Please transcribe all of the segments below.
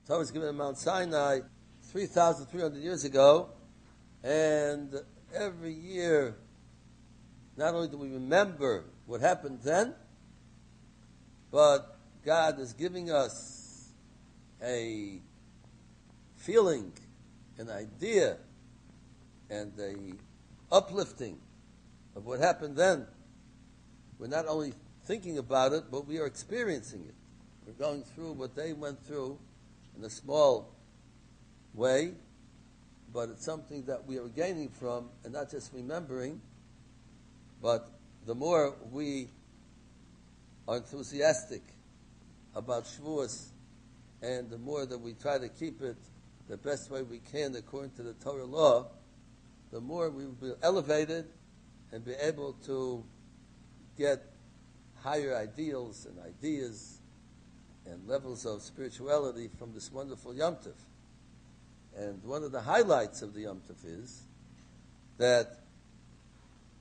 Torah was given at Mount Sinai 3,300 years ago, and every year, not only do we remember what happened then, but God is giving us a feeling, an idea, and a uplifting of what happened then. We're not only thinking about it, but we are experiencing it. We're going through what they went through in a small way, but it's something that we are gaining from, and not just remembering, but the more we are enthusiastic about Shavuos, and the more that we try to keep it the best way we can according to the Torah law, the more we will be elevated and be able to get higher ideals and ideas and levels of spirituality from this wonderful Yom Tov. And one of the highlights of the Yom Tov is that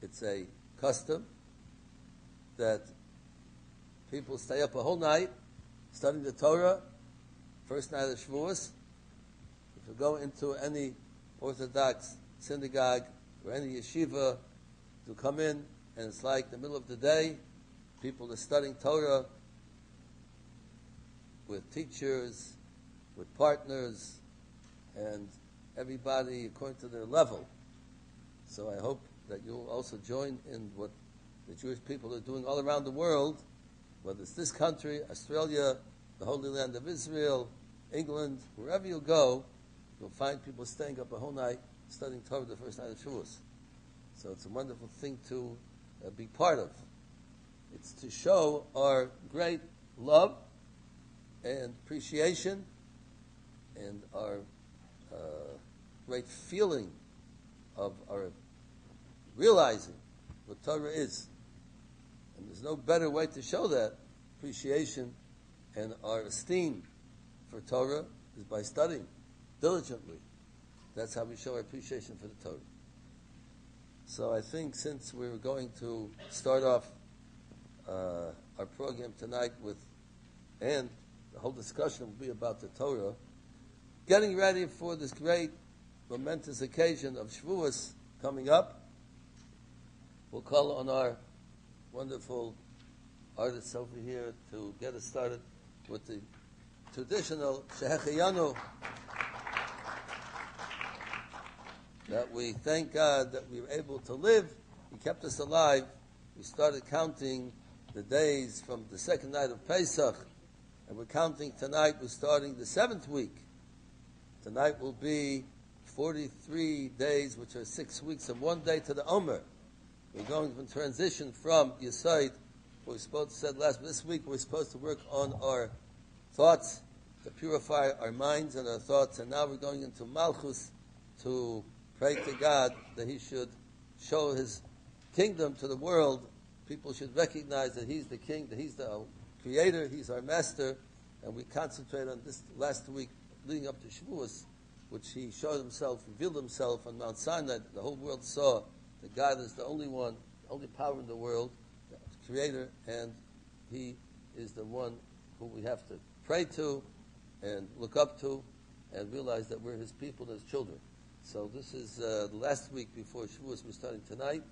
it's a custom that people stay up a whole night studying the Torah, first night of Shavuos. If you go into any Orthodox synagogue or any yeshiva, to come in, and it's like the middle of the day, people are studying Torah with teachers, with partners, and everybody according to their level. So I hope that you'll also join in what the Jewish people are doing all around the world, whether it's this country, Australia, the Holy Land of Israel, England, wherever you go, you'll find people staying up a whole night studying Torah the first night of Shavuos. So it's a wonderful thing to be part of. It's to show our great love and appreciation and our great feeling of our realizing what Torah is. And there's no better way to show that appreciation and our esteem for Torah is by studying diligently. That's how we show our appreciation for the Torah. So I think since we're going to start off our program tonight with, and the whole discussion will be about the Torah, getting ready for this great momentous occasion of Shavuos coming up, we'll call on our wonderful artists over here to get us started with the traditional Shehecheyanu, that we thank God that we were able to live. He kept us alive. We started counting the days from the second night of Pesach, and we're counting tonight. We're starting the 7th week. Tonight will be 43 days, which are 6 weeks and 1 day to the Omer. We're going to transition from Yesod, what we supposed to said last, this week we're supposed to work on our thoughts, to purify our minds and our thoughts, and now we're going into Malchus to pray to God that He should show His kingdom to the world. People should recognize that He's the King, that He's the Creator, He's our Master, and we concentrate on this last week leading up to Shavuos, which He showed Himself, revealed Himself on Mount Sinai. The whole world saw that God is the only one, the only power in the world, the Creator, and He is the one who we have to pray to and look up to and realize that we're His people, His children. So this is the last week before Shavuos. We're starting tonight,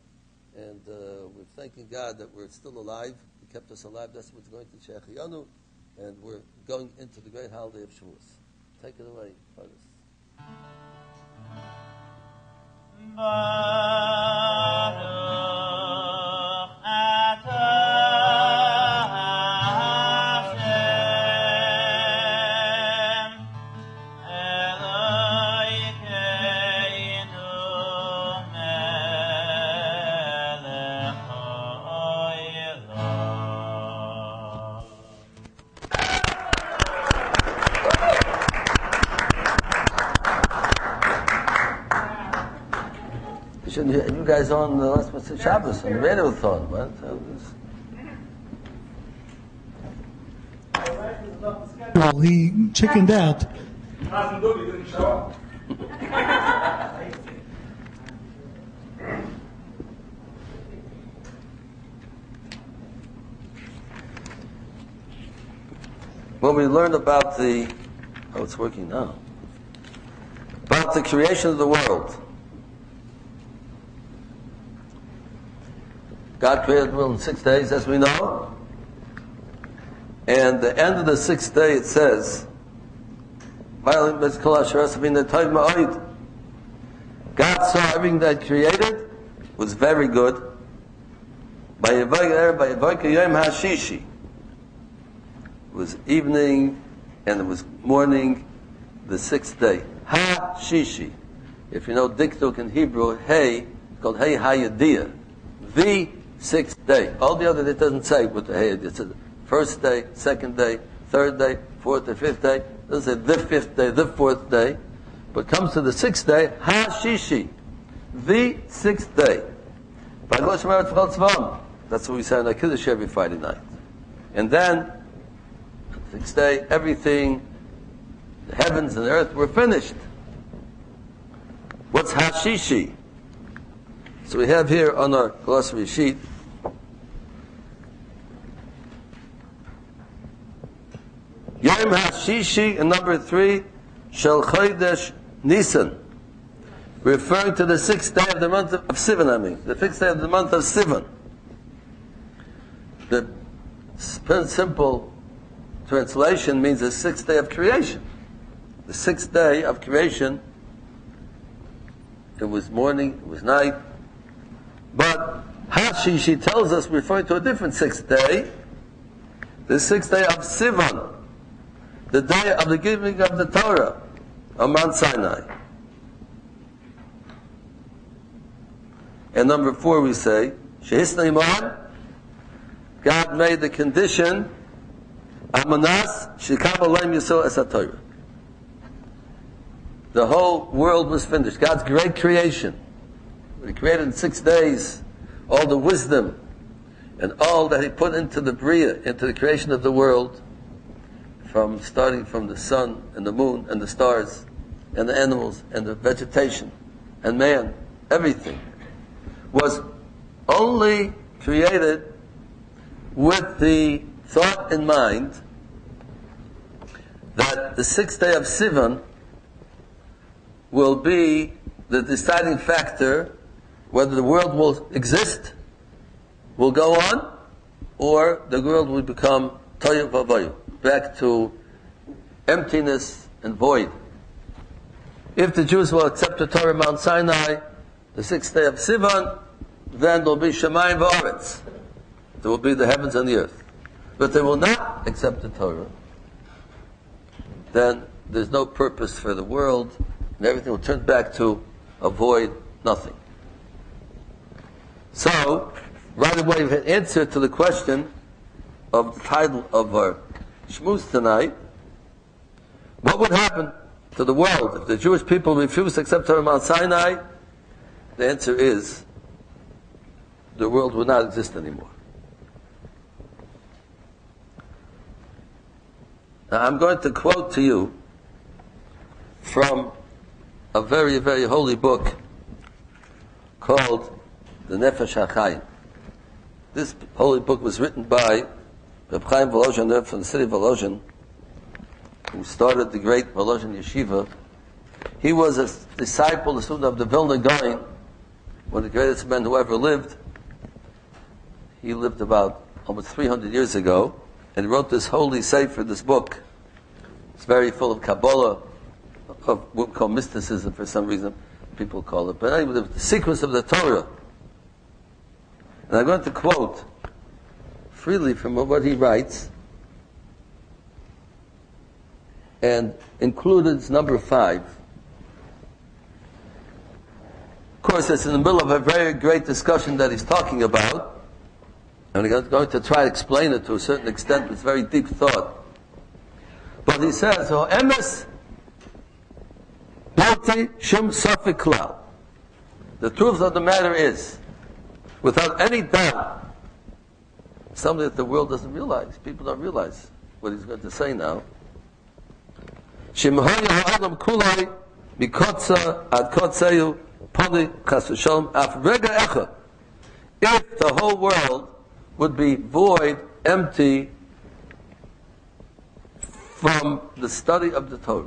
and we're thanking God that we're still alive. He kept us alive. That's what's going to Shehecheyanu, and we're going into the great holiday of Shavuos. Take it away, poetess. You guys on the last Mitzvah Shabbos on the radio thought, what? Well, he chickened out. He didn't show up. When we learn about the Oh, it's working now. About the creation of the world. God created the world in 6 days, as we know. And the end of the 6th day, it says, God saw everything that He created was very good. It was evening and it was morning, the 6th day. Ha-shishi. If you know diktuk in Hebrew, hey, it's called hey hayadiyah. The 6th day. All the other, it doesn't say what the hey, it says first day, second day, third day, fourth day, fifth day. It doesn't say the 5th day, the 4th day. But it comes to the 6th day, ha-shishi. The 6th day. That's what we say on aKite every Friday night. And then, the 6th day, everything, the heavens and the earth were finished. What's hashishi? So we have here on our glossary sheet, Yom hashishi, and number 3, Shel Chodesh Nisan, referring to the 6th day of the month of Sivan, the 6th day of the month of Sivan. The simple translation means the 6th day of creation. The 6th day of creation, it was morning, it was night. But Hashishi tells us, referring to a different 6th day, the 6th day of Sivan, the day of the giving of the Torah on Mount Sinai. And number 4 we say, Shehisna Iman, God made the condition, Amanas Shikam Alayim Yisrael Es HaTorah. The whole world was finished. God's great creation. He created in 6 days all the wisdom and all that He put into the Bria, into the creation of the world, starting from the sun and the moon and the stars and the animals and the vegetation and man, everything was only created with the thought in mind that the 6th day of Sivan will be the deciding factor whether the world will exist, will go on, or the world will become toyev vavoyu, back to emptiness and void. If the Jews will accept the Torah Mount Sinai, the 6th day of Sivan, then there will be Shemayim v'aretz. There will be the heavens and the earth. But they will not accept the Torah, then there's no purpose for the world, and everything will turn back to a void, nothing. So, right away we have an answer to the question of the title of our Shmuz tonight. What would happen to the world if the Jewish people refuse to accept Torah Mount Sinai? The answer is, the world would not exist anymore. Now I'm going to quote to you from a very, very holy book called the Nefesh aKite. This holy book was written by Rabbi Volozhin from the city of Volozhin, who started the great Volozhin Yeshiva. He was a disciple, a student of the Vilna Gaon, one of the greatest men who ever lived. He lived about almost 300 years ago, and he wrote this holy sefer, this book. It's very full of Kabbalah, of what we call mysticism for some reason, people call it. But anyway, the secrets of the Torah. And I'm going to quote freely from what he writes, and included number 5. Of course, it's in the middle of a very great discussion that he's talking about, and I'm going to try to explain it to a certain extent. It's very deep thought. But he says, "O emes balti shum safek klal." The truth of the matter is, without any doubt, something that the world doesn't realize. People don't realize what he's going to say now. Shemhoya ha'adam kulai mikotza ad kotzeyu poni chas v'shalom af rega echa. If the whole world would be void, empty, from the study of the Torah.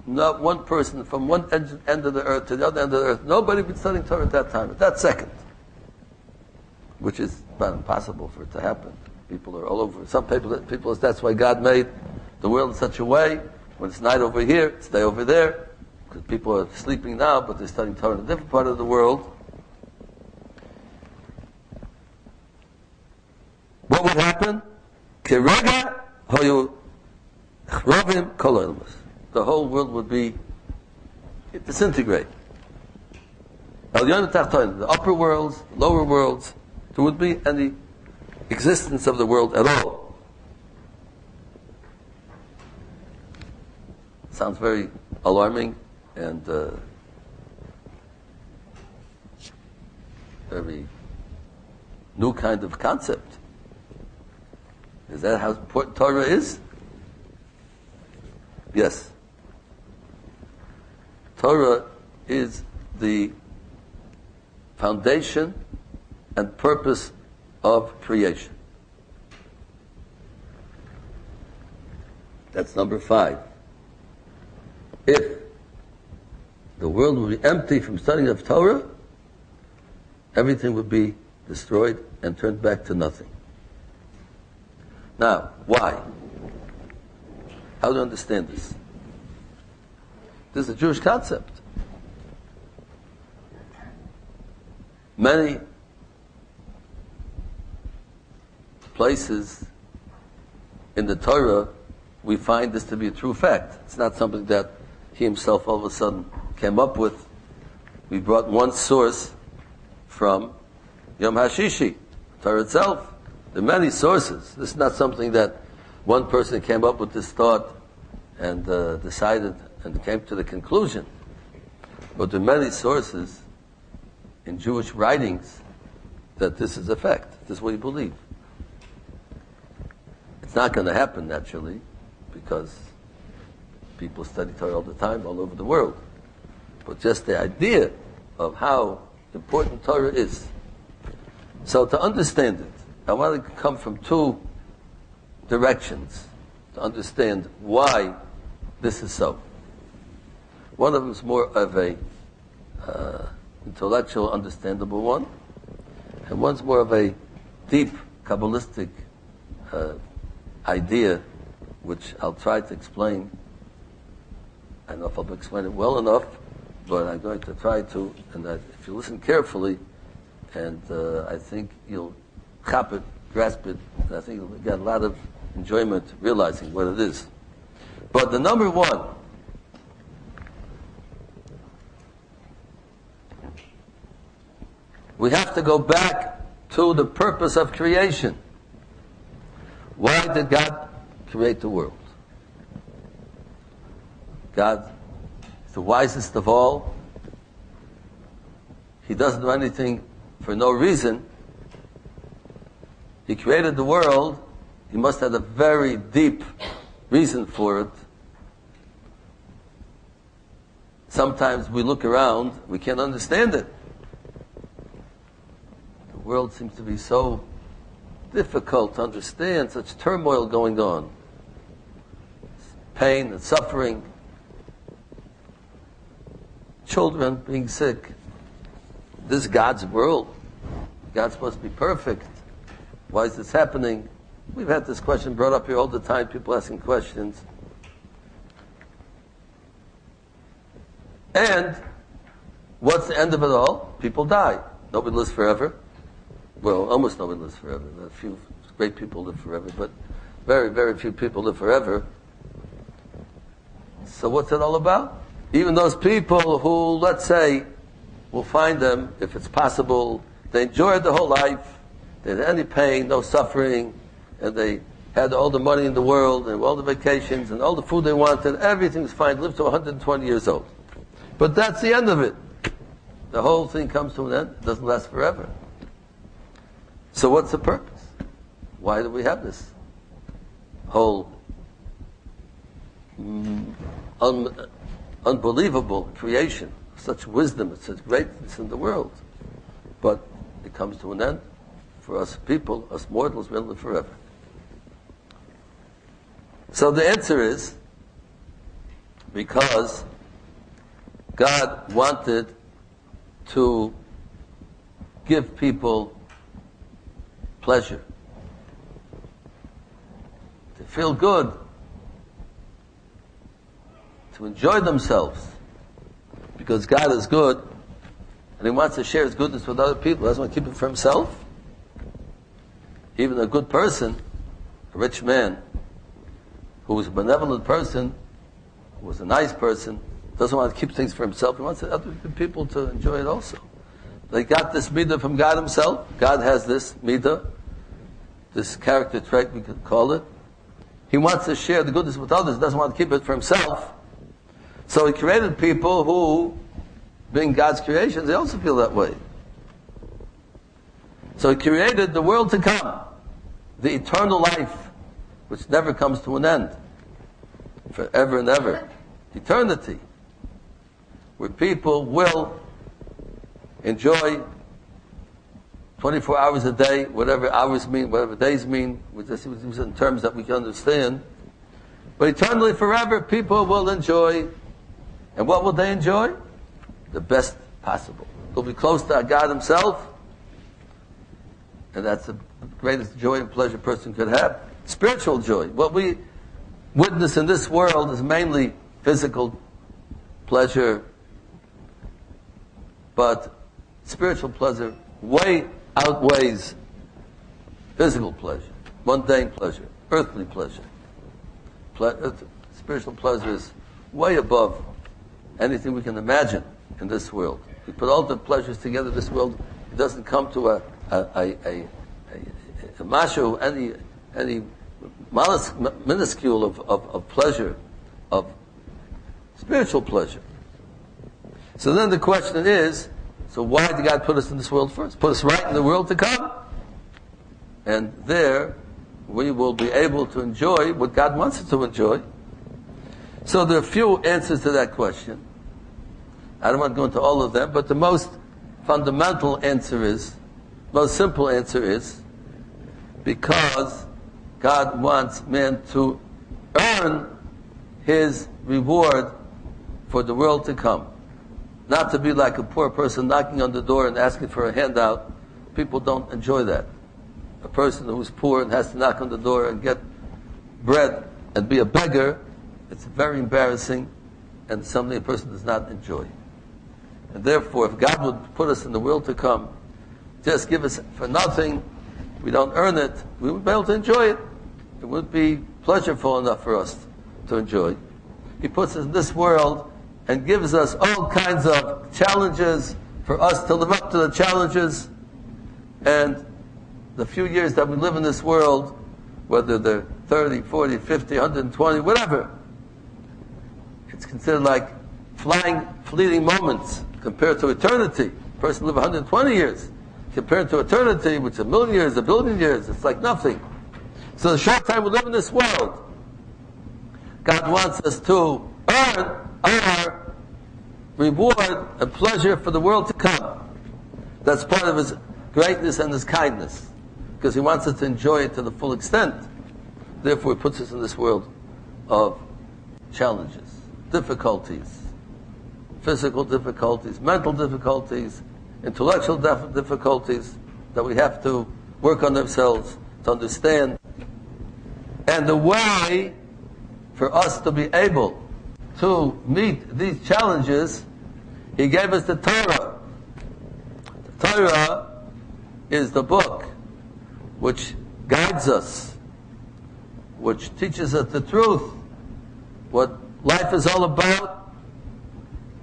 Not one person from one end of the earth to the other end of the earth. Nobody been studying Torah at that time, at that second. Which is not impossible for it to happen. People are all over. Some people, that's why God made the world in such a way. When it's night over here, it's day over there. Because people are sleeping now, but they're studying Torah in a different part of the world. What would happen? Kerega hoyu chrovim kol olamus. The whole world would be disintegrate. The upper worlds, the lower worlds, there would be any existence of the world at all. Sounds very alarming and very new kind of concept. Is that how important Torah is? Yes. Torah is the foundation and purpose of creation. That's number 5. If the world would be empty from studying of Torah, everything would be destroyed and turned back to nothing. Now, why? How do you understand this? This is a Jewish concept. Many places in the Torah we find this to be a true fact. It's not something that he himself all of a sudden came up with. We brought one source from Yom HaShishi, Torah itself. There are many sources. This is not something that one person came up with this thought and decided and came to the conclusion. But there are many sources in Jewish writings that this is a fact. This is what you believe. It's not going to happen naturally because people study Torah all the time all over the world. But just the idea of how important Torah is. So to understand it, I want to come from 2 directions to understand why this is so. One of them is more of a intellectual, understandable one, and one's more of a deep Kabbalistic idea, which I'll try to explain. I don't know if I'll explain it well enough, but I'm going to try to, and if you listen carefully, and I think you'll chop it, grasp it, and I think you'll get a lot of enjoyment realizing what it is. But the number 1, we have to go back to the purpose of creation. Why did God create the world? God is the wisest of all. He doesn't do anything for no reason. He created the world. He must have a very deep reason for it. Sometimes we look around, we can't understand it. The world seems to be so difficult to understand, such turmoil going on. Pain and suffering. Children being sick. This is God's world. God's supposed to be perfect. Why is this happening? We've had this question brought up here all the time, people asking questions. And what's the end of it all? People die. Nobody lives forever. Well, almost nobody lives forever. A few great people live forever, but very, very few people live forever. So what's it all about? Even those people who, let's say, will find them, if it's possible, they enjoyed the whole life, they had any pain, no suffering, and they had all the money in the world, and all the vacations, and all the food they wanted, everything was fine, lived to 120 years old. But that's the end of it. The whole thing comes to an end. It doesn't last forever. So what's the purpose? Why do we have this whole unbelievable creation, such wisdom, such greatness in the world? But it comes to an end. For us people, us mortals, we'll live forever. So the answer is because God wanted to give people pleasure, to feel good, to enjoy themselves, because God is good and He wants to share His goodness with other people. He doesn't want to keep it for Himself. Even a good person, a rich man, who was a benevolent person, who was a nice person, doesn't want to keep things for himself. He wants other people to enjoy it also. They got this midah from God Himself. God has this midah, this character trait, we could call it. He wants to share the goodness with others, doesn't want to keep it for Himself. So He created people who, being God's creations, they also feel that way. So He created the world to come, the eternal life, which never comes to an end, forever and ever. Eternity, where people will enjoy 24 hours a day, whatever hours mean, whatever days mean, we just use it in terms that we can understand. But eternally, forever, people will enjoy. And what will they enjoy? The best possible. They'll be close to God Himself, and that's the greatest joy and pleasure a person could have. Spiritual joy. What we witness in this world is mainly physical pleasure, but spiritual pleasure way outweighs physical pleasure, mundane pleasure, earthly pleasure. Spiritual pleasure is way above anything we can imagine in this world. We put all the pleasures together in this world, it doesn't come to a mashu, any minuscule of pleasure, of spiritual pleasure. So then the question is, so why did God put us in this world first? Put us right in the world to come. And there we will be able to enjoy what God wants us to enjoy. So there are a few answers to that question. I don't want to go into all of them, but the most fundamental answer is, most simple answer is, because God wants man to earn his reward for the world to come. Not to be like a poor person knocking on the door and asking for a handout. People don't enjoy that. A person who's poor and has to knock on the door and get bread and be a beggar, it's very embarrassing and something a person does not enjoy. And therefore, if God would put us in the world to come, just give us for nothing, we don't earn it, we wouldn't be able to enjoy it. It wouldn't be pleasureful enough for us to enjoy. He puts us in this world and gives us all kinds of challenges for us to live up to the challenges. And the few years that we live in this world, whether they're 30, 40, 50, 120, whatever, it's considered like fleeting moments compared to eternity. A person live 120 years. Compared to eternity, which is a million years, a billion years, it's like nothing. So the short time we live in this world, God wants us to earn our reward and pleasure for the world to come. That's part of His greatness and His kindness, because He wants us to enjoy it to the full extent. Therefore, He puts us in this world of challenges, difficulties, physical difficulties, mental difficulties, intellectual difficulties that we have to work on ourselves to understand. And the way for us to be able to meet these challenges, He gave us the Torah. The Torah is the book which guides us, which teaches us the truth, what life is all about,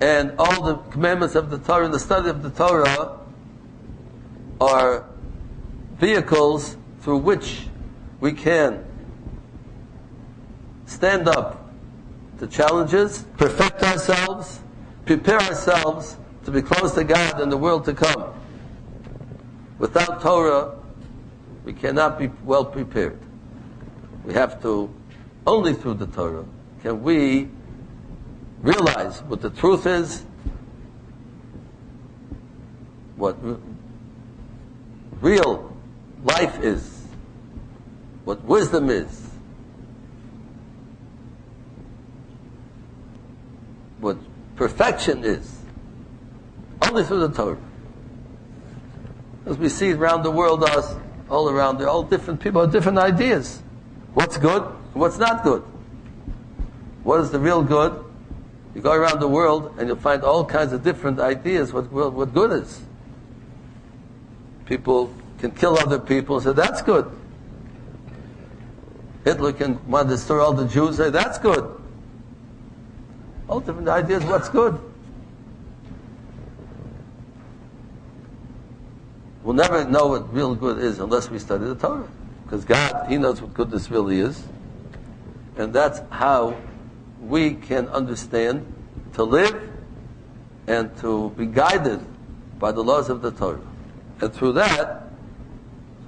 and all the commandments of the Torah and the study of the Torah are vehicles through which we can stand up to challenges, perfect ourselves, prepare ourselves to be close to God in the world to come. Without Torah, we cannot be well prepared. We have to, only through the Torah, can we realize what the truth is, what real life is, what wisdom is, what perfection is. Only through the Torah. As we see around the world, us, all around there, all different people have different ideas. What's good and what's not good. What is the real good? You go around the world and you'll find all kinds of different ideas what good is. People can kill other people and say, that's good. Hitler can want to destroy all the Jews, say, that's good. All different ideas, what's good. We'll never know what real good is unless we study the Torah. Because God, He knows what goodness really is. And that's how we can understand to live and to be guided by the laws of the Torah. And through that,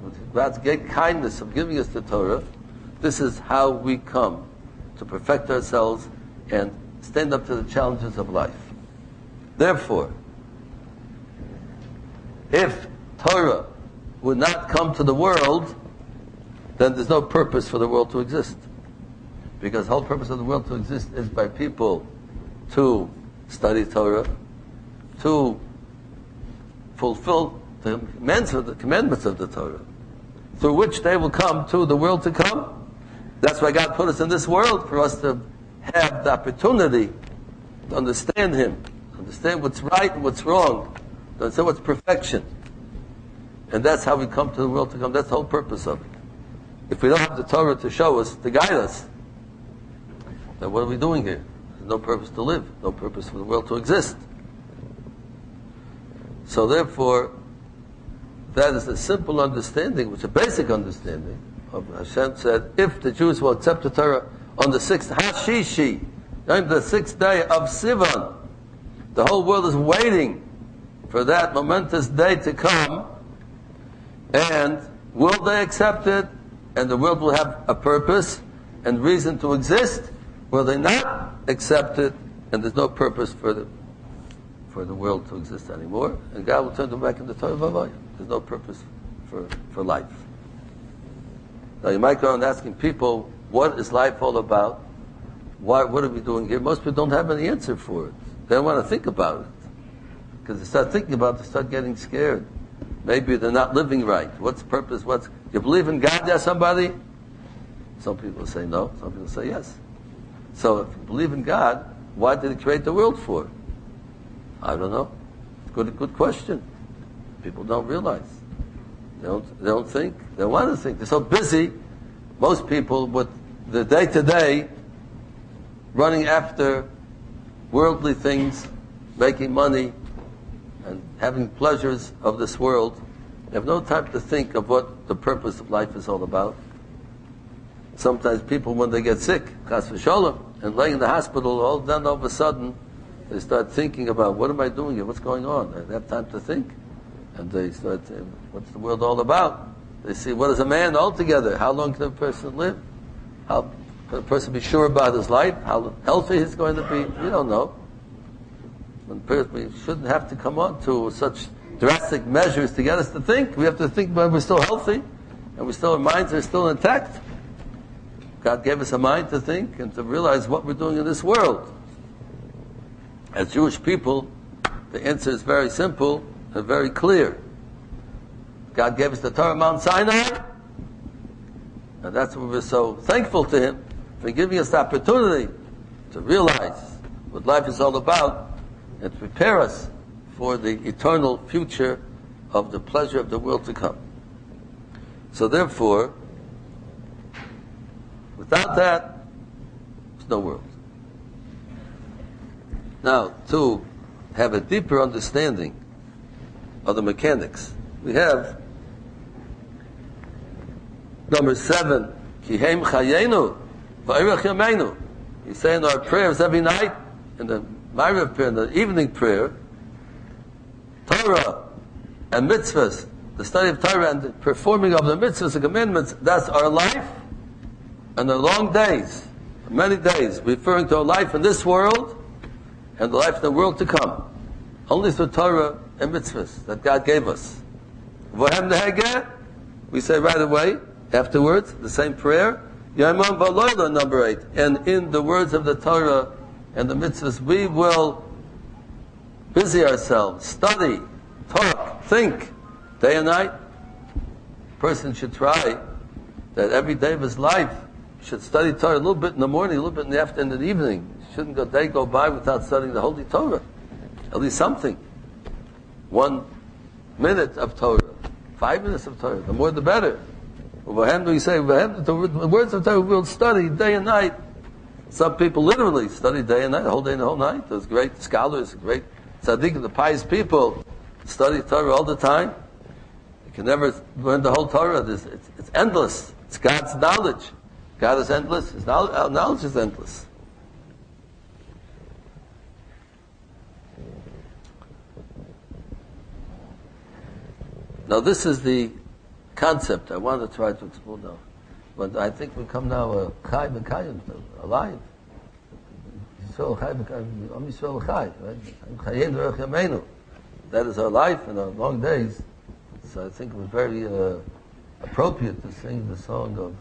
with God's great kindness of giving us the Torah, this is how we come to perfect ourselves and stand up to the challenges of life. Therefore, if Torah would not come to the world, then there's no purpose for the world to exist. Because the whole purpose of the world to exist is by people to study Torah, to fulfill the commandments of the Torah, through which they will come to the world to come. That's why God put us in this world, for us to have the opportunity to understand Him, understand what's right and what's wrong, to understand what's perfection. And that's how we come to the world to come. That's the whole purpose of it. If we don't have the Torah to show us, to guide us, then what are we doing here? There's no purpose to live, no purpose for the world to exist. So therefore, that is a simple understanding, which is a basic understanding of Hashem said, if the Jews will accept the Torah on the 6th Hashishi, on the 6th day of Sivan, the whole world is waiting for that momentous day to come, and will they accept it, and the world will have a purpose and reason to exist? Will they not accept it, and there's no purpose for the world to exist anymore, and God will turn them back into Torah Vavaya. There's no purpose for life. Now you might go around asking people, what is life all about? What are we doing here? Most people don't have any answer for it. They don't want to think about it. Because they start thinking about it, they start getting scared. Maybe they're not living right. What's the purpose? You believe in God, yeah, somebody? Some people say no, some people say yes. So if you believe in God, why did He create the world for? I don't know. It's a good question. People don't realize. They don't think. They want to think. They're so busy, most people, with the day-to-day, running after worldly things, making money, and having pleasures of this world. They have no time to think of what the purpose of life is all about. Sometimes people, when they get sick, chas v'sholem, and laying in the hospital, all of a sudden, they start thinking about, what am I doing here? What's going on? They have time to think. And they start saying, what's the world all about? They see, what is a man altogether? How long can a person live? How can a person be sure about his life? How healthy he's going to be? We don't know. We shouldn't have to come on to such drastic measures to get us to think. We have to think when we're still healthy, and our minds are still intact. God gave us a mind to think and to realize what we're doing in this world. As Jewish people, the answer is very simple and very clear. God gave us the Torah Mount Sinai, and that's why we're so thankful to Him for giving us the opportunity to realize what life is all about and to prepare us for the eternal future of the pleasure of the world to come. So therefore, without that, there's no world. Now, to have a deeper understanding of the mechanics, we have number 7, Kihem Chayenu V'Orach Yameinu. We say in our prayers every night, in the Ma'ariv prayer, in the evening prayer, Torah and mitzvahs, the study of Torah and the performing of the mitzvahs and commandments, that's our life, and the long days, many days, referring to our life in this world and the life in the world to come. Only through Torah and mitzvahs that God gave us. Vohem Nehegeh, we say right away, afterwards, the same prayer, Yomam V'Loila, number 8. And in the words of the Torah, and the mitzvahs, we will busy ourselves, study, talk, think, day and night. A person should try that every day of his life should study Torah a little bit in the morning, a little bit in the afternoon, and in the evening. Shouldn't a day go by without studying the Holy Torah. At least something. 1 minute of Torah, 5 minutes of Torah. The more the better. We say, the words of Torah we'll study day and night. Some people literally study day and night, the whole day and the whole night. Those great scholars, great tzaddikim, the pious people, study Torah all the time. You can never learn the whole Torah. It's endless. It's God's knowledge. God is endless. His knowledge is endless. Now this is the concept I want to try to explore now. But I think we come now Chai B'Kayim, alive. Yisrael Chai B'Kayim, Am Yisrael Chai, right? Chayein V'Erech Yameinu. That is our life and our long days. So I think it was very appropriate to sing the song of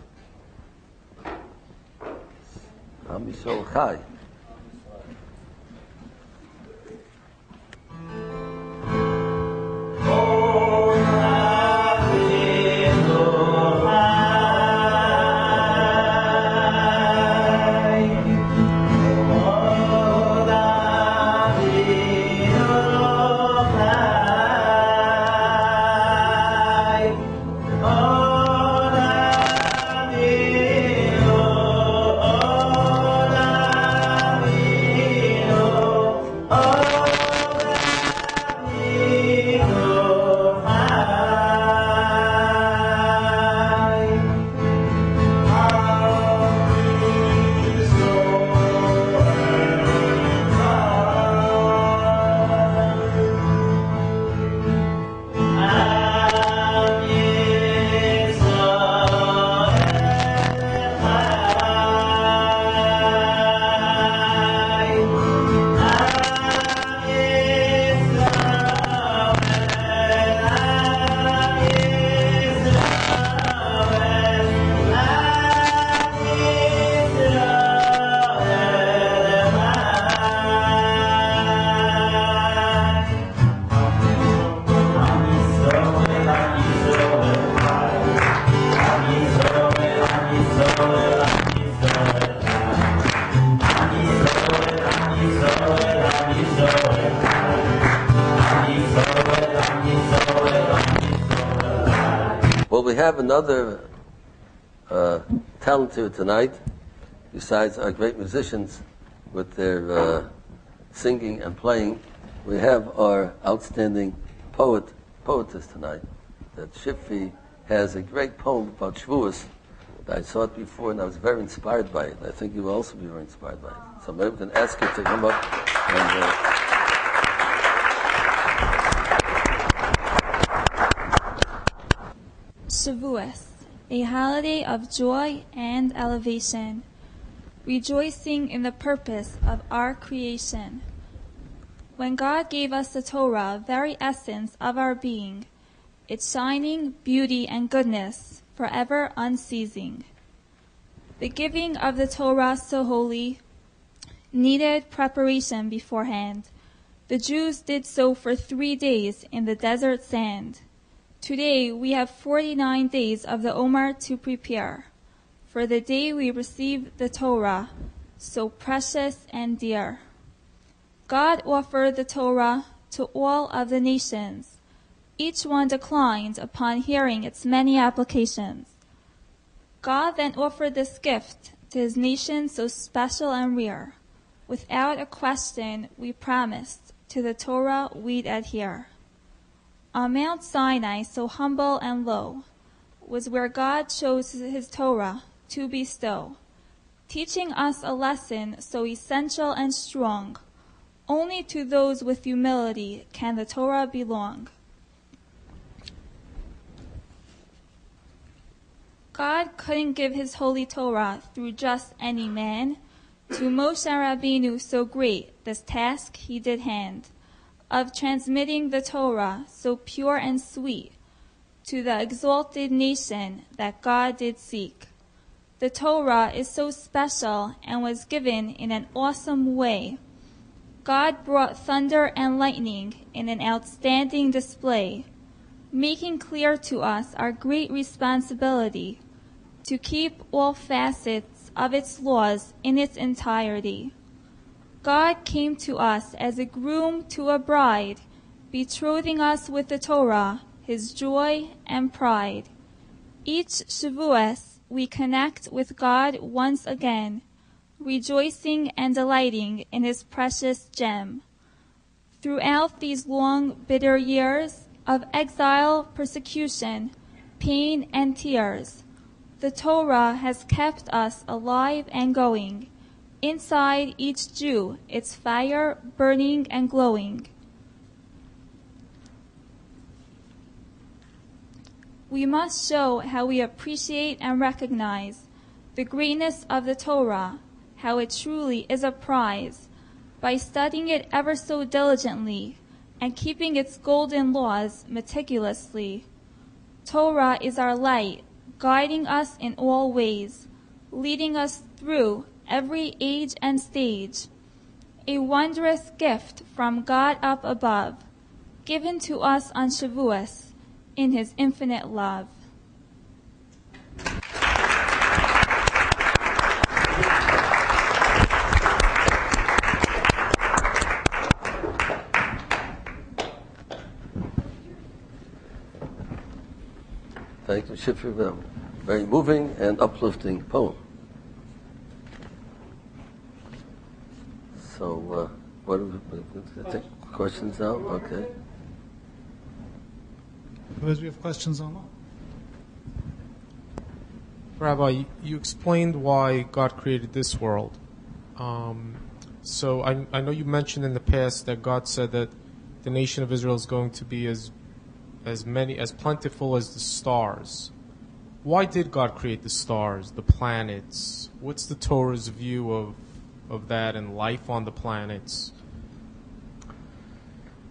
Am Yisrael Chai. We have another talent here tonight, besides our great musicians with their singing and playing. We have our outstanding poetess tonight. That Shifri has a great poem about Shavuos. I saw it before and I was very inspired by it. I think you will also be very inspired by it. So maybe we can ask her to come up and Shavuos, a holiday of joy and elevation, rejoicing in the purpose of our creation. When God gave us the Torah, very essence of our being, its shining beauty and goodness, forever unceasing. The giving of the Torah so holy needed preparation beforehand. The Jews did so for 3 days in the desert sand. Today we have 49 days of the Omer to prepare for the day we receive the Torah, so precious and dear. God offered the Torah to all of the nations. Each one declined upon hearing its many applications. God then offered this gift to his nation so special and rare. Without a question, we promised to the Torah we'd adhere. On Mount Sinai, so humble and low, was where God chose his Torah to bestow, teaching us a lesson so essential and strong. Only to those with humility can the Torah belong. God couldn't give his holy Torah through just any man. To Moshe Rabbeinu so great this task he did hand, of transmitting the Torah so pure and sweet to the exalted nation that God did seek. The Torah is so special and was given in an awesome way. God brought thunder and lightning in an outstanding display, making clear to us our great responsibility to keep all facets of its laws in its entirety. God came to us as a groom to a bride, betrothing us with the Torah, his joy and pride. Each Shavuos we connect with God once again, rejoicing and delighting in his precious gem. Throughout these long, bitter years of exile, persecution, pain, and tears, the Torah has kept us alive and going. Inside each Jew, its fire burning and glowing. We must show how we appreciate and recognize the greatness of the Torah, how it truly is a prize, by studying it ever so diligently and keeping its golden laws meticulously. Torah is our light, guiding us in all ways, leading us through every age and stage. A wondrous gift from God up above, given to us on Shavuos in his infinite love. Thank you, Shifri. Very moving and uplifting poem. So, what are we take questions now? Okay. Otherwise, we have questions online. Rabbi, you explained why God created this world. So I know you mentioned in the past that God said that the nation of Israel is going to be as plentiful as the stars. Why did God create the stars, the planets? What's the Torah's view of that and life on the planets?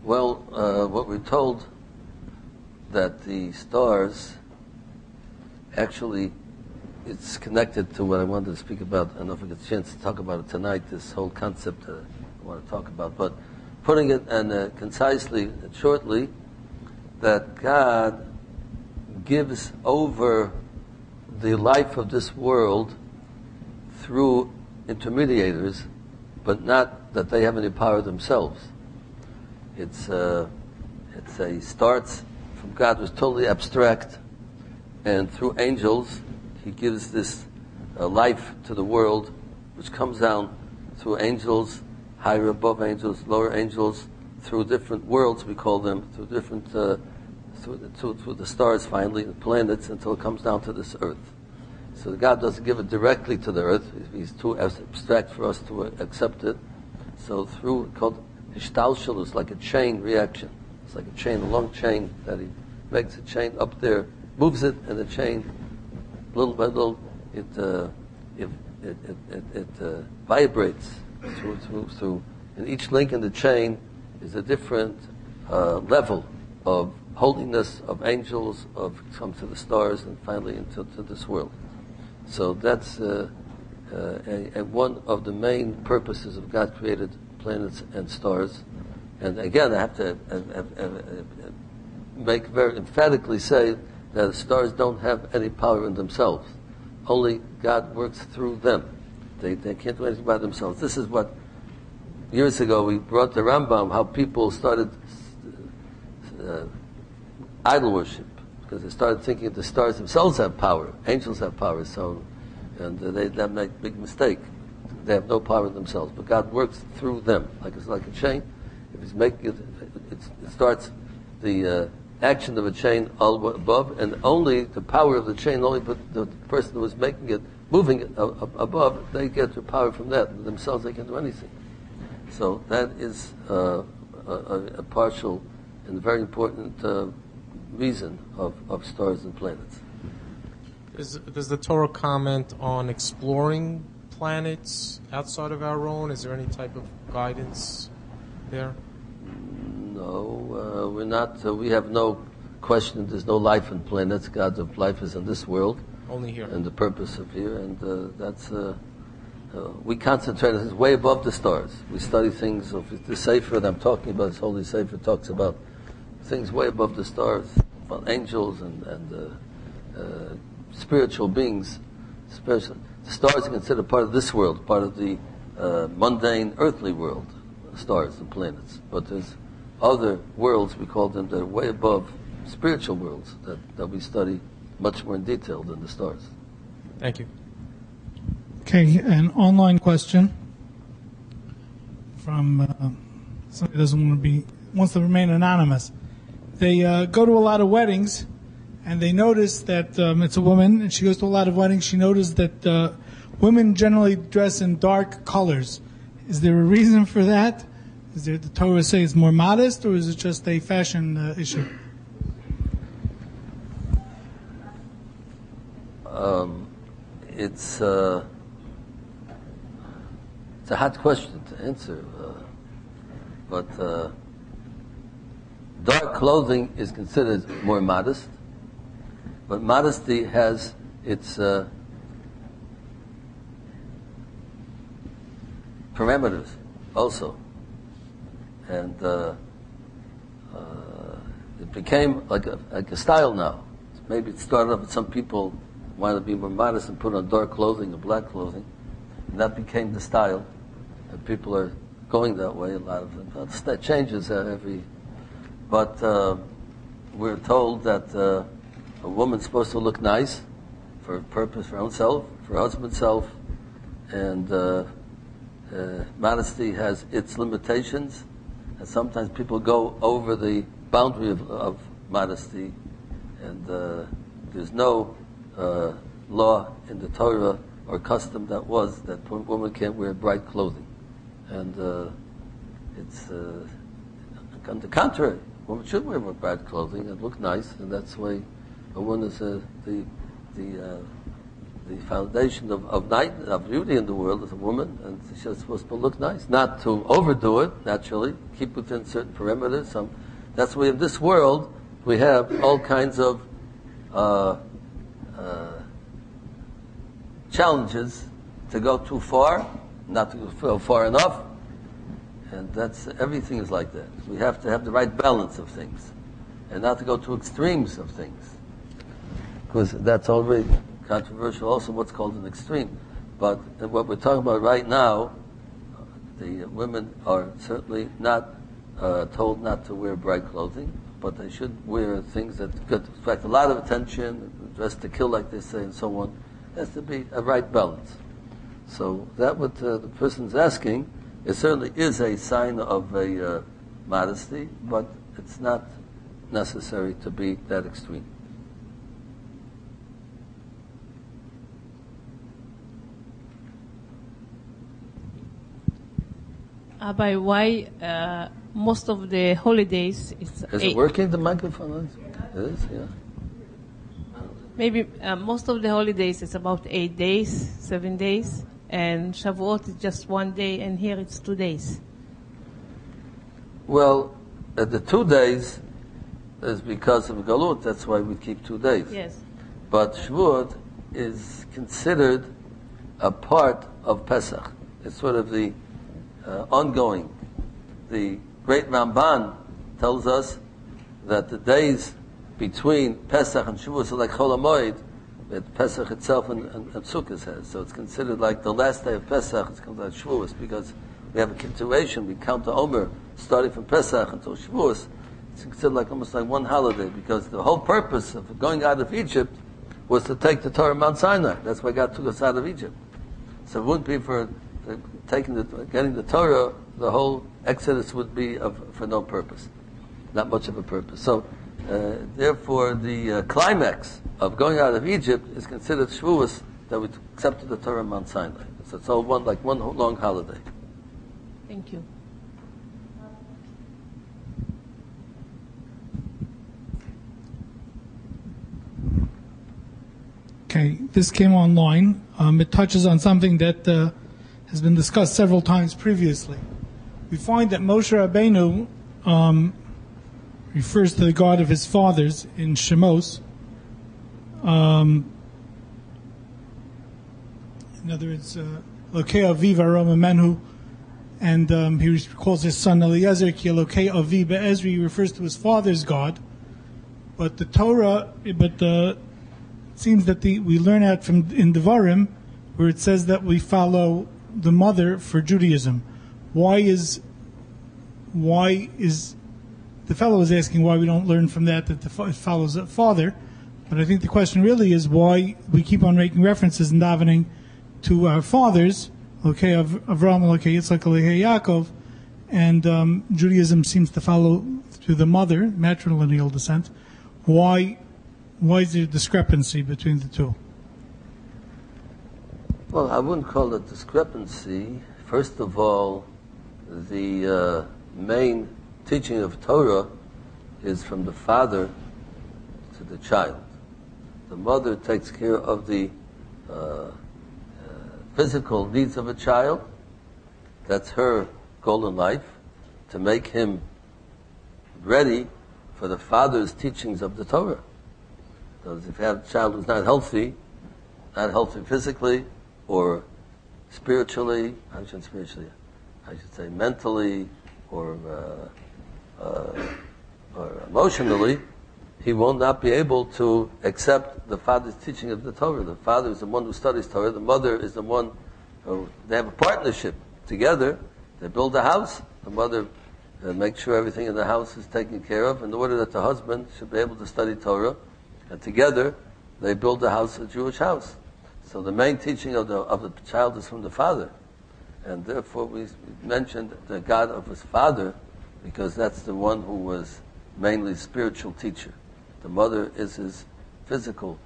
Well, what we're told, that the stars, actually, it's connected to what I wanted to speak about. I don't know if we get a chance to talk about it tonight, this whole concept I want to talk about. But putting it concisely and shortly, that God gives over the life of this world through intermediators, but not that they have any power themselves. It's a starts from God, was totally abstract, and through angels he gives this life to the world, which comes down through angels, higher above angels, lower angels, through different worlds, we call them, through different through the stars, finally, the planets, until it comes down to this earth. So God doesn't give it directly to the earth. He's too abstract for us to accept it. So through, called Hishtalshelus, like a chain reaction. It's like a chain, a long chain, that he makes a chain up there, moves it, and the chain, little by little, it vibrates through. And each link in the chain is a different level of holiness, of angels, of come to the stars, and finally into this world. So that's one of the main purposes of God created planets and stars. And again, I have to make very emphatically say that the stars don't have any power in themselves. Only God works through them. They can't do anything by themselves. This is what, years ago, we brought the Rambam, how people started idol worship, because they started thinking that the stars themselves have power, angels have power, so, and they make a big mistake. They have no power in themselves, but God works through them, it's like a chain. If he's making it, it starts the action of a chain all above, and only the power of the chain, only the person who is making it, moving it above, they get the power from that. Themselves, they can't do anything. So that is a partial and very important reason of stars and planets. Does the Torah comment on exploring planets outside of our own? Is there any type of guidance there? No, we're not. We have no question. There's no life in planets. God of life is in this world. Only here. And the purpose of here, and that's we concentrate on things way above the stars. We study things of the Sefer that I'm talking about. This Holy Sefer talks about things way above the stars, about angels and spiritual beings. The stars are considered part of this world, part of the mundane earthly world, stars and planets. But there's other worlds, we call them, that are way above spiritual worlds that we study much more in detail than the stars. Thank you. Okay, an online question from somebody who wants to remain anonymous. They go to a lot of weddings, and they notice that it's a woman, and she goes to a lot of weddings. She noticed that women generally dress in dark colors. Is there a reason for that? Is there, the Torah say it's more modest, or is it just a fashion issue? It's a hard question to answer, but dark clothing is considered more modest, but modesty has its parameters also, and it became like a style now. Maybe it started off with some people wanted to be more modest and put on dark clothing or black clothing, and that became the style, and people are going that way. A lot of them. That changes every. But we're told that a woman's supposed to look nice for a purpose, for her own self, for her husband's self, and modesty has its limitations, and sometimes people go over the boundary of modesty, and there's no law in the Torah or custom that a woman can't wear bright clothing, and it's on the contrary, a woman should wear more bright clothing and look nice, and that's the way a woman is the foundation of beauty in the world is a woman, and she's supposed to look nice, not to overdo it. Naturally, keep within certain parameters. That's why in this world we have all kinds of challenges to go too far, not to go far enough, and everything is like that. We have to have the right balance of things, and not to go to extremes of things, because that's already controversial. Also, what's called an extreme. But what we're talking about right now, the women are certainly not told not to wear bright clothing, but they should wear things that attract a lot of attention, dress to kill, like they say, and so on. There has to be a right balance. So that what the person's asking, it certainly is a sign of a modesty, but it's not necessary to be that extreme. Rabbi, why most of the holidays is it working, the microphone? It is, yeah. Maybe most of the holidays is about 8 days, 7 days, and Shavuot is just 1 day, and here it's 2 days. Well, the 2 days is because of Galut. That's why we keep 2 days. Yes. But Shavuot is considered a part of Pesach. It's sort of the ongoing. The great Ramban tells us that the days between Pesach and Shavuos are like Chol HaMoed that Pesach itself and Sukkot has. So it's considered like the last day of Pesach. It's called like Shavuos because we have a continuation. We count the Omer starting from Pesach until Shavuos. It's considered like almost like one holiday because the whole purpose of going out of Egypt was to take the Torah Mount Sinai. That's why God took us out of Egypt. So it wouldn't be for getting the Torah, the whole Exodus would be for no purpose, not much of a purpose. So, therefore, the climax of going out of Egypt is considered Shavuos, that we accepted the Torah Mount Sinai. So it's all one long holiday. Thank you. Okay, this came online. It touches on something that has been discussed several times previously. We find that Moshe Rabbeinu refers to the God of his fathers in Shemos, In other words, Lokei Aviv Aroma Menhu, and he calls his son Eliezer Ki Lokei Avi Be'ezri. He refers to his father's God. But the Torah, it seems that we learn out from in Devarim, where it says that we follow the mother for Judaism. Why is the fellow is asking why we don't learn from that it follows the father? But I think the question really is why we keep on making references in davening to our fathers, okay, Avraham, okay, Yitzchak, okay, Yaakov, and Judaism seems to follow through the mother, matrilineal descent. Why is there a discrepancy between the two? Well, I wouldn't call it discrepancy. First of all, the main teaching of Torah is from the father to the child. The mother takes care of the physical needs of a child. That's her goal in life, to make him ready for the father's teachings of the Torah. Because if you have a child who's not healthy physically or spiritually, I should say mentally or emotionally, he will not be able to accept the father's teaching of the Torah. The father is the one who studies Torah. The mother is the one who, they have a partnership together. They build a house. The mother makes sure everything in the house is taken care of in order that the husband should be able to study Torah. And together, they build a house, a Jewish house. So the main teaching of the child is from the father. And therefore we mentioned the God of his father, because that's the one who was mainly spiritual teacher. The mother is his physical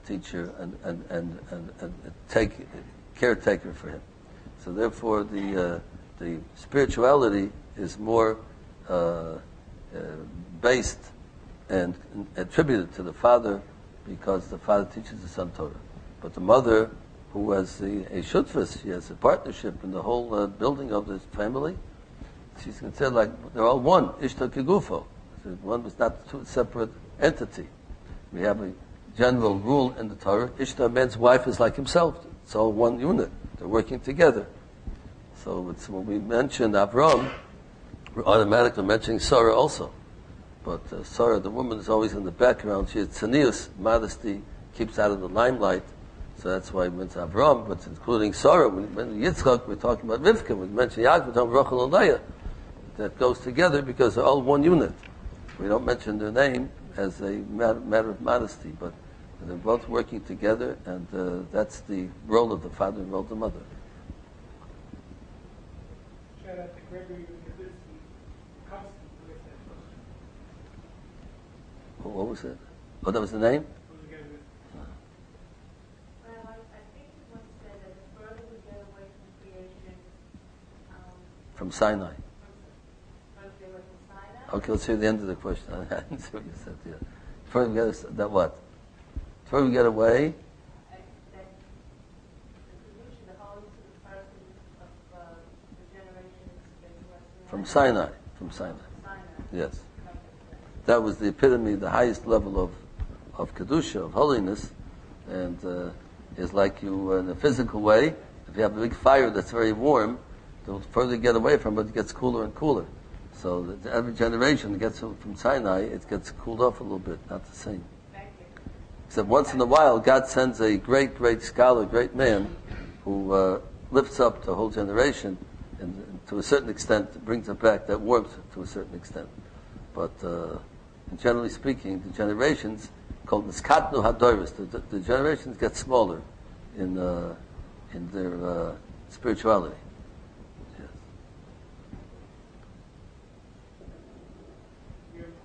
teacher and caretaker for him. So therefore the spirituality is more based and attributed to the father, because the father teaches the son Torah. But the mother, who has a shutfus, she has a partnership in the whole building of this family. She's considered like they're all one, Ishta Kegufo. One was not two separate entity. We have a general rule in the Torah: Ishta, man's wife, is like himself. It's all one unit. They're working together. So it's when we mention Avram, we're automatically mentioning Sarah also. But Sarah, the woman, is always in the background. She has tzenius, modesty, keeps out of the limelight. So that's why it's Avram, but including Sarah. When we mention Yitzchak, we're talking about Rivka. When we mention Yaakov, we're talking about Rachel and Leah. That goes together because they're all one unit. We don't mention their name as a matter of modesty, but they're both working together, and that's the role of the father and role of the mother. What was it? Oh, that was the name? From Sinai. Okay, let's hear the end of the question. I didn't see what you said. Yeah. Before we get that what? Before we get away. From Sinai. From Sinai. Yes. That was the epitome, the highest level of kedusha, of holiness, and is like you in a physical way. If you have a big fire that's very warm, the further you get away from it, it gets cooler and cooler. So that every generation gets from Sinai, it gets cooled off a little bit, not the same. Except once in a while, God sends a great, great scholar, great man, who lifts up the whole generation, and to a certain extent brings it back, that warmth to a certain extent. But generally speaking, the generations called Niskatnu Hadoris, the generations get smaller in their spirituality.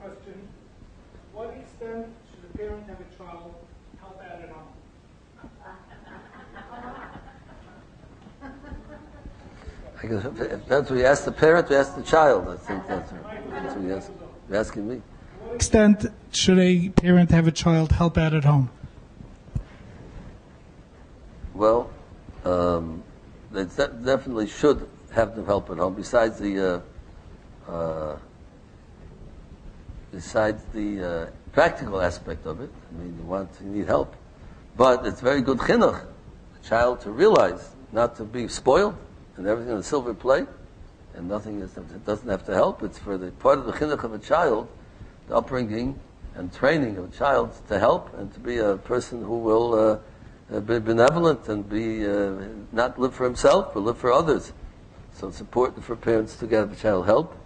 Question: to what extent should a parent have a child help out at home? I guess if that's what you ask the parent, we ask the child. I think that's what you're asking me. To what extent should a parent have a child help out at home? Well, they definitely should have them help at home. Besides the practical aspect of it, I mean, you need help, but it's very good chinuch. The child to realize not to be spoiled and everything on a silver plate, and nothing is, it doesn't have to help. It's for the part of the chinuch of a child, the upbringing and training of a child to help and to be a person who will be benevolent and be not live for himself but live for others. So it's important for parents to get the child help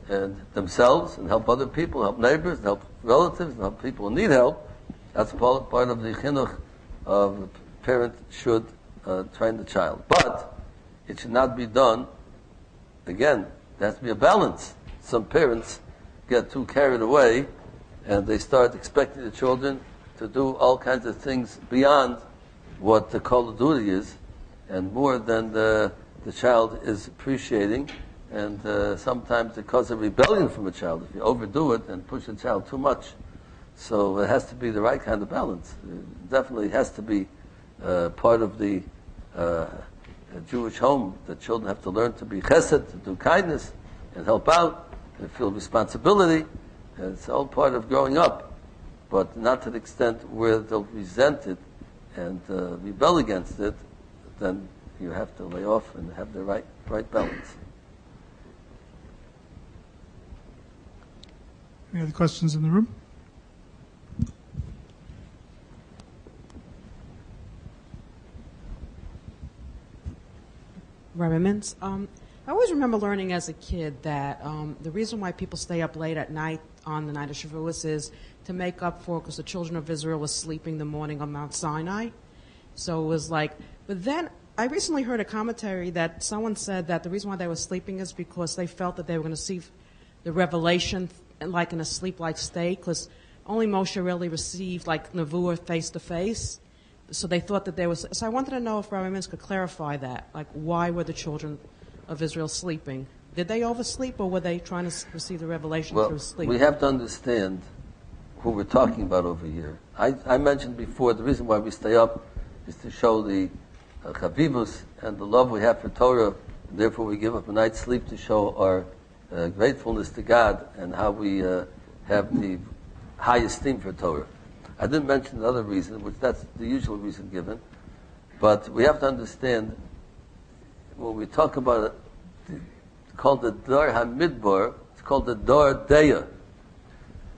and themselves and help other people, help neighbors, and help relatives, and help people who need help. That's part of the chinuch of the parent should train the child. But it should not be done, again, there has to be a balance. Some parents get too carried away and they start expecting the children to do all kinds of things beyond what the call of duty is and more than the child is appreciating. And sometimes it causes a rebellion from a child if you overdo it and push the child too much. So it has to be the right kind of balance. It definitely has to be part of the Jewish home. The children have to learn to be chesed, to do kindness, and help out, and feel responsibility. And it's all part of growing up, but not to the extent where they'll resent it and rebel against it. Then you have to lay off and have the right balance. Any other questions in the room? Rabbi Mintz, I always remember learning as a kid that the reason why people stay up late at night on the night of Shavuos is to make up for, because the children of Israel were sleeping the morning on Mount Sinai. So it was like, but then I recently heard a commentary that someone said that the reason why they were sleeping is because they felt that they were going to see the revelation like in a sleep-like state, because only Moshe really received like Nevuah face-to-face. So they thought that there was. So I wanted to know if Rabbi Mintz could clarify that. Like, why were the children of Israel sleeping? Did they oversleep, or were they trying to receive the revelation through sleep? We have to understand who we're talking about over here. I mentioned before the reason why we stay up is to show the chavivus and the love we have for Torah. And therefore, we give up a night's sleep to show our gratefulness to God and how we have the high esteem for Torah. I didn't mention another reason, which that's the usual reason given, but we have to understand when we talk about it, it's called the Dar HaMidbar, it's called the Dar Deya.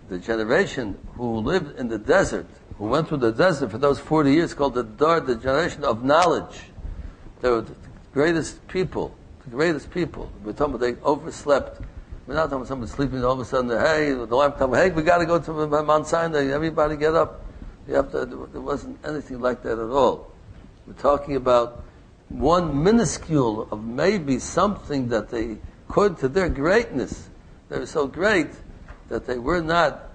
The generation who lived in the desert, who went through the desert for those 40 years, called the Dar, the generation of knowledge. They were the greatest people, We're talking about they overslept. We're not talking about somebody sleeping and all of a sudden, hey, the alarm comes, hey, we got to go to Mount Sinai, everybody get up. There wasn't anything like that at all. We're talking about one minuscule of maybe something that they, according to their greatness, they were so great that they were not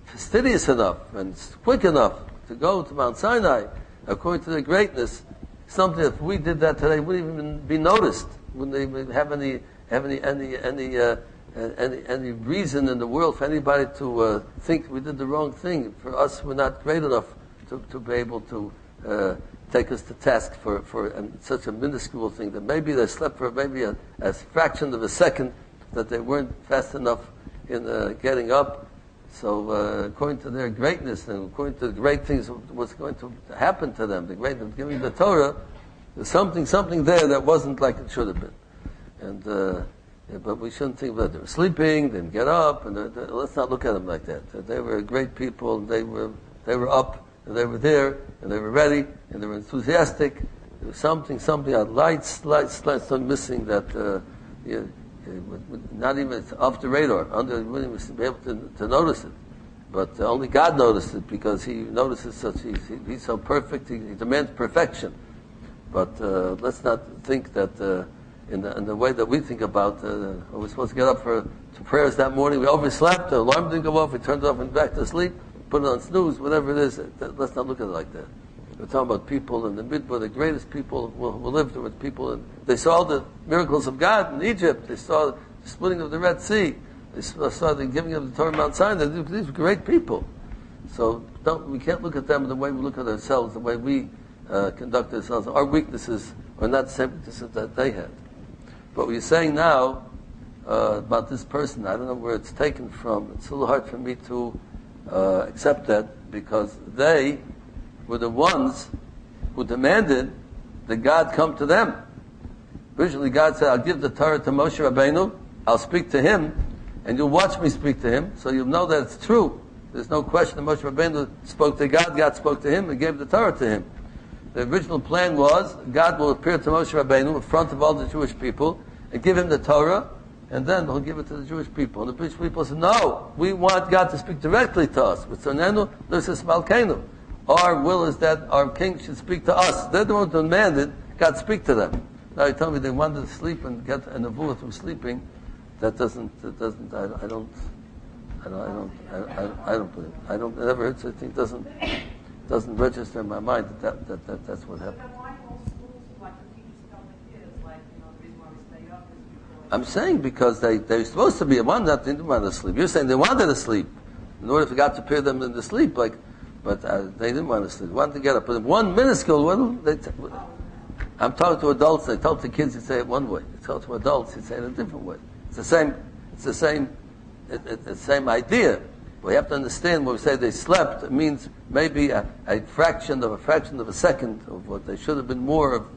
fastidious enough and quick enough to go to Mount Sinai, according to their greatness. Something if we did that today wouldn't even be noticed. Wouldn't even have any reason in the world for anybody to think we did the wrong thing. For us, we're not great enough to be able to take us to task for such a minuscule thing that maybe they slept for maybe a fraction of a second, that they weren't fast enough in getting up. So according to their greatness and according to the great things what's going to happen to them, the greatness of giving the Torah, there's something there that wasn't like it should have been. And but we shouldn't think about it. They were sleeping, didn't get up, and let's not look at them like that. They were great people, and they were up, and they were there, and they were ready, and they were enthusiastic. There was something, a light missing that not even off the radar. We wouldn't even be able to notice it. But only God noticed it, because He notices such. He's so perfect. He demands perfection. But let's not think that in the way that we think about. We're supposed to get up to prayers that morning. We overslept. The alarm didn't go off. We turned it off and back to sleep. Put it on snooze. Whatever it is. Let's not look at it like that. We're talking about people in the Midbar, the greatest people who lived there with people. And they saw the miracles of God in Egypt. They saw the splitting of the Red Sea. They saw the giving of the Torah Mount Sinai. These were great people. So we can't look at them the way we look at ourselves, the way we conduct ourselves. Our weaknesses are not the same weaknesses that they had. But what you're saying now about this person, I don't know where it's taken from. It's a little hard for me to accept that, because they were the ones who demanded that God come to them. Originally God said, I'll give the Torah to Moshe Rabbeinu, I'll speak to him, and you'll watch me speak to him, so you'll know that it's true. There's no question that Moshe Rabbeinu spoke to God, God spoke to him, and gave the Torah to him. The original plan was, God will appear to Moshe Rabbeinu in front of all the Jewish people, and give him the Torah, and then he'll give it to the Jewish people. And the Jewish people said, no, we want God to speak directly to us. Our will is that our king should speak to us. They're the ones who demanded God speak to them. Now you tell me they wanted to sleep and get a nevuah through sleeping. I don't believe. I never heard such a thing. Doesn't register in my mind that's what happened. I'm saying because they're supposed to be one that didn't want to sleep. You're saying they wanted to sleep in order for God to prepare them to sleep, but they didn't want to sleep. They wanted to get up. But one minuscule, I'm talking to adults. They talk to kids. You say it one way. You talk to adults. You say it a different way. It's the same idea. We have to understand when we say they slept, it means maybe a fraction of a second of what they should have been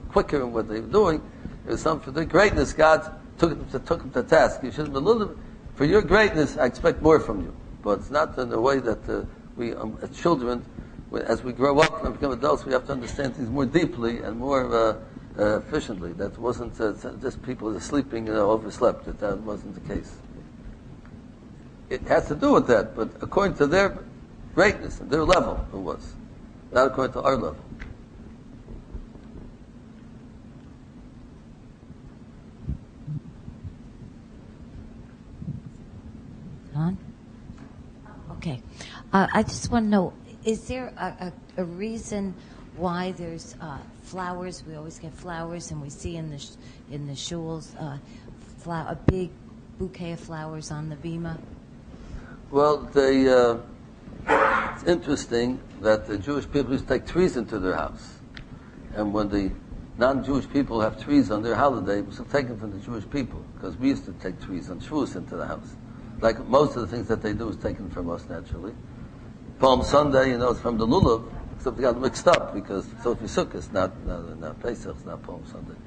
quicker in what they were doing. It was something for their greatness. God took them to task. You should have been a little. For your greatness, I expect more from you. But it's not in the way that we, as children, as we grow up and become adults, we have to understand things more deeply and more efficiently. That wasn't just people sleeping overslept. That wasn't the case. It has to do with that, but according to their greatness and their level, it was. Not according to our level. On? Okay. I just want to know, is there a reason why there's flowers? We always get flowers, and we see in the shuls a big bouquet of flowers on the bima. Well, it's interesting that the Jewish people used to take trees into their house. And when the non-Jewish people have trees on their holiday, it was taken from the Jewish people, because we used to take trees on Shavuos into the house. Like most of the things that they do is taken from us naturally. Palm Sunday, it's from the Lulav, except they got mixed up, because it's Sofi Sukkot, not Pesach, it's not Palm Sunday.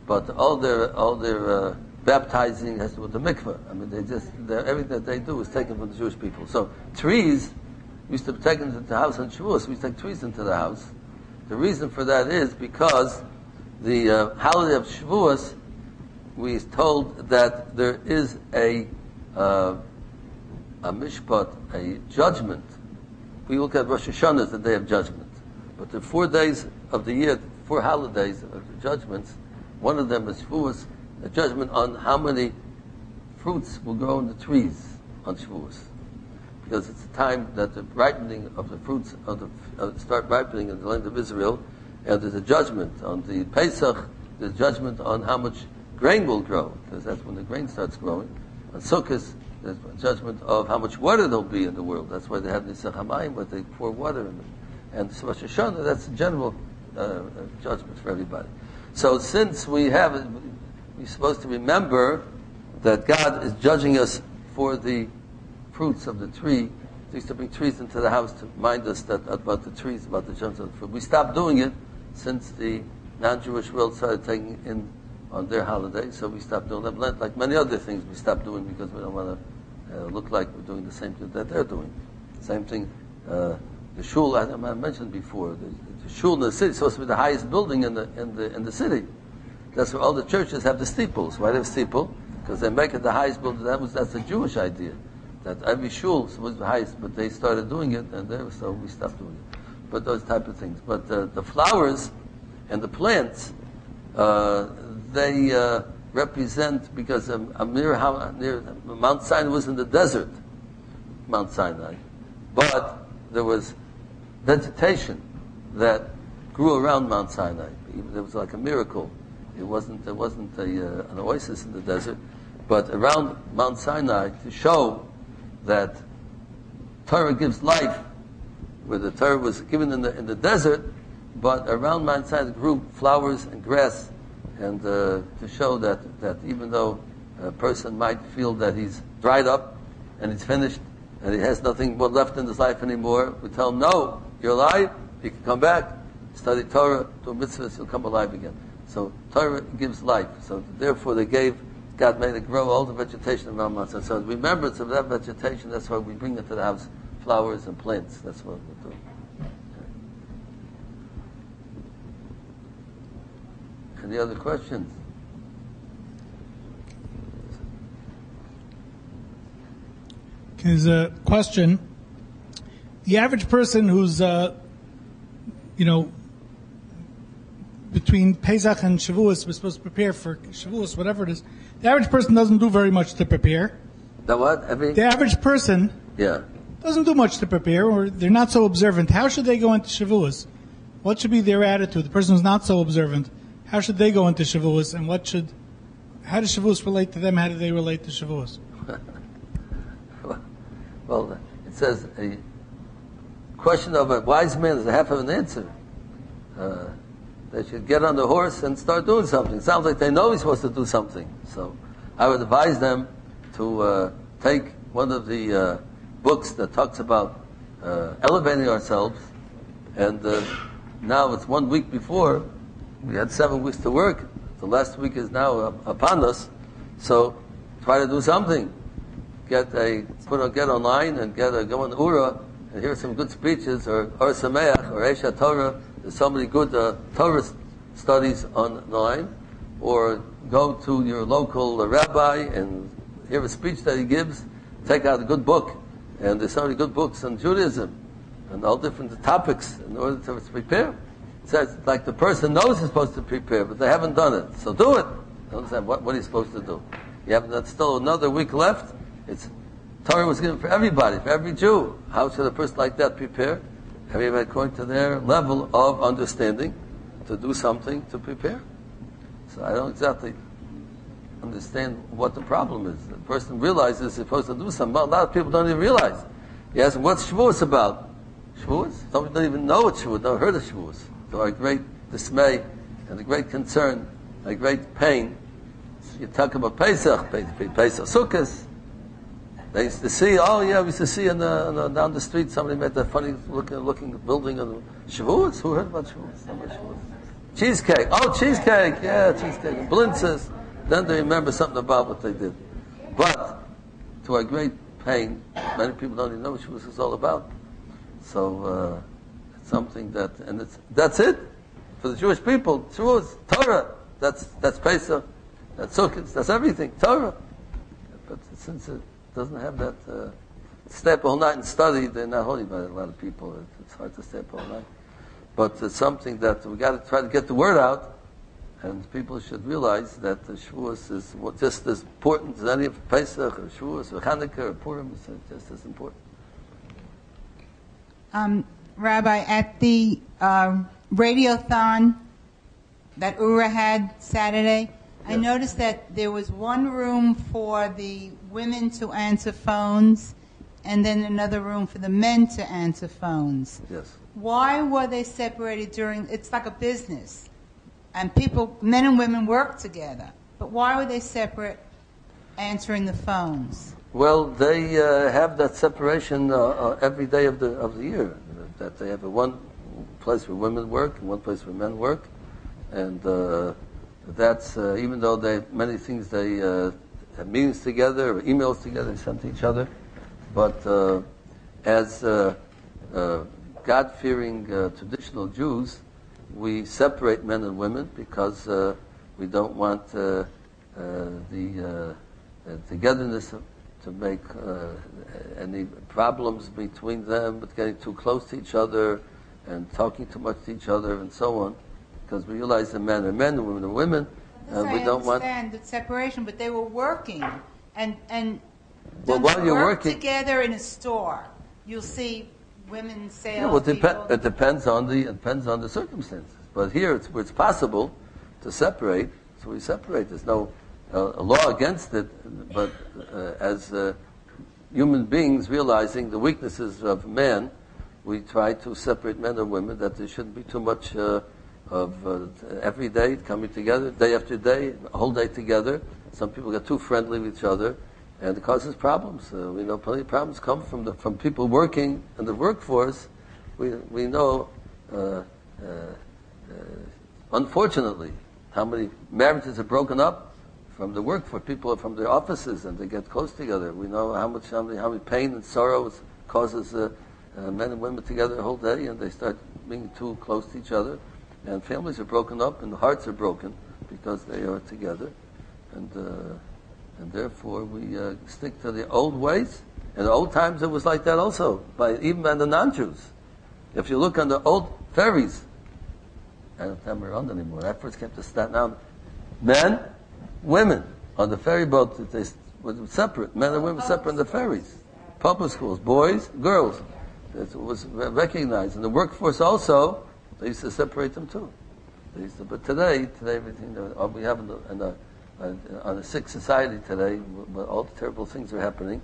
But all their baptizing has to do with the mikveh. I mean, everything that they do is taken from the Jewish people. So trees used to be taken into the house on Shavuos. We used to take trees into the house. The reason for that is because the holiday of Shavuos, we is told that there is a mishpat, a judgment. We look at Rosh Hashanah as the day of judgment. But the 4 days of the year, 4 holidays of the judgments, one of them is Shavuos, a judgment on how many fruits will grow in the trees on Shavuos. Because it's the time that the ripening of the fruits start ripening in the land of Israel, and there's a judgment on the Pesach, there's judgment on how much grain will grow, because that's when the grain starts growing. On Sukkot, there's a judgment of how much water there'll be in the world. That's why they have Nisach HaMayim, where they pour water in them. And Rosh Hashanah, that's a general judgment for everybody. So since we're supposed to remember that God is judging us for the fruits of the tree. They used to bring trees into the house to remind us about the trees, about the germs of the fruit. We stopped doing it since the non-Jewish world started taking in on their holiday, so we stopped doing them. Like many other things we stopped doing because we don't want to look like we're doing the same thing that they're doing. Same thing, the shul, I mentioned before, the shul in the city is supposed to be the highest building in the city. That's where all the churches have the steeples. Why they have steeple? Because they make it the highest building. That's a Jewish idea. That every shul was the highest, but they started doing it, so we stopped doing it. But those type of things. But the flowers and the plants, they represent, because near Mount Sinai was in the desert, Mount Sinai, but there was vegetation that grew around Mount Sinai. There was like a miracle. There wasn't an oasis in the desert, but around Mount Sinai to show that Torah gives life, where the Torah was given in the desert, but around Mount Sinai grew flowers and grass, and to show that even though a person might feel that he's dried up and he's finished and he has nothing more left in his life anymore, we tell him, no, you're alive, you can come back. study Torah, do mitzvahs, you'll come alive again. So Torah gives life. So therefore God made it grow all the vegetation around Matzah. So remembrance of that vegetation, that's why we bring into the house flowers and plants. That's what we do. Any other questions? There's a question. The average person who's, between Pesach and Shavuos, we're supposed to prepare for Shavuos, whatever it is. The average person doesn't do very much to prepare. The what? The average person doesn't do much to prepare, or they're not so observant. How should they go into Shavuos? What should be their attitude? The person who's not so observant, how should they go into Shavuos, and how does Shavuos relate to them? How do they relate to Shavuos? Well, it says a question of a wise man is a half of an answer. They should get on the horse and start doing something. It sounds like they know he's supposed to do something. So I would advise them to take one of the books that talks about elevating ourselves. And now it's 1 week before. We had 7 weeks to work. The last week is now upon us. So try to do something. Get online and go on Oorah and hear some good speeches, or Sameach, or Esha Torah. There's so many good Torah studies online. Or go to your local rabbi and hear a speech that he gives. Take out a good book. And there's so many good books on Judaism and all different topics in order to prepare. It says, like the person knows he's supposed to prepare, but they haven't done it. So do it. Understand what are you supposed to do? That's still another week left. Torah was given for everybody, for every Jew. How should a person like that prepare? Everybody according to their level of understanding to do something to prepare. So I don't exactly understand what the problem is. The person realizes he's supposed to do something. Well, a lot of people don't even realize. You ask them, what's Shavuos about? Shavuos? Some people don't even know what Shavuos, never heard of Shavuos. So our great dismay and a great concern, a great pain. You talk about Pesach Sukkot. They used to see, we used to see down the street somebody made that funny looking building on Shavuos. Who heard about Shavuos? Cheesecake. Oh, cheesecake. Yeah, cheesecake. Blintzes. Then they remember something about what they did. But, to our great pain, many people don't even know what Shavuos is all about. So, it's something that's it. For the Jewish people, Shavuos, Torah, that's Pesach, that's Sukkot, that's everything, Torah. But since it doesn't have that, stay up all night and study, they're not holy by a lot of people. It's hard to stay up all night. But it's something that we got to try to get the word out, and people should realize that the Shavuos is just as important as any of Pesach or Shavuos or Hanukkah or Purim. It's just as important. Rabbi, at the radiothon that Oorah had Saturday, I noticed that there was one room for the women to answer phones and then another room for the men to answer phones. Yes. Why were they separated it's like a business, and men and women work together, but why were they separate answering the phones? Well, they have that separation every day of the year, that they have one place where women work and one place where men work, and that's even though many things they have meetings together or emails together, they send to each other, but as God-fearing traditional Jews, we separate men and women because we don't want the togetherness to make any problems between them, but getting too close to each other and talking too much to each other and so on, because we realize that men are men and women are women, and we don't want. I understand the separation, but they were working and well, while you're working together in a store, you'll see women sales. Yeah, well, it depends on the circumstances. But here, it's possible to separate, so we separate. There's no law against it, but as human beings realizing the weaknesses of man, we try to separate men and women, that there shouldn't be too much of every day coming together, day after day, a whole day together. Some people get too friendly with each other, and it causes problems. We know plenty of problems come from people working in the workforce. We know unfortunately, how many marriages are broken up from the work for people from their offices, and they get close together. We know how many pain and sorrow causes men and women together the whole day, and they start being too close to each other, and families are broken up, and the hearts are broken because they are together, and therefore we stick to the old ways. In the old times, it was like that also, even by the non-Jews. If you look on the old ferries, I don't have them around anymore. I first came to Staten Island. Men, women on the ferry boat, they were separate. Men and women separate on the ferries. Public schools, boys, girls. It was recognized. In the workforce also, they used to separate them too. But today everything we have on a sick society today, all the terrible things are happening.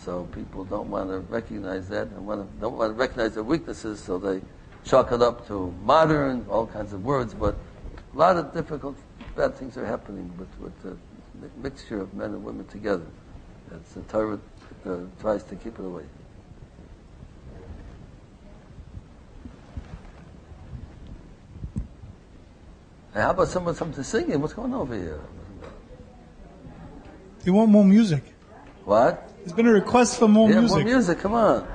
So people don't want to recognize that and don't want to recognize their weaknesses, so they chalk it up to modern, all kinds of words. But a lot of difficult, bad things are happening with the mixture of men and women together. That's the Torah tries to keep it away. Hey, how about something singing? What's going on over here? You want more music? What? There's been a request for more music. More music, come on.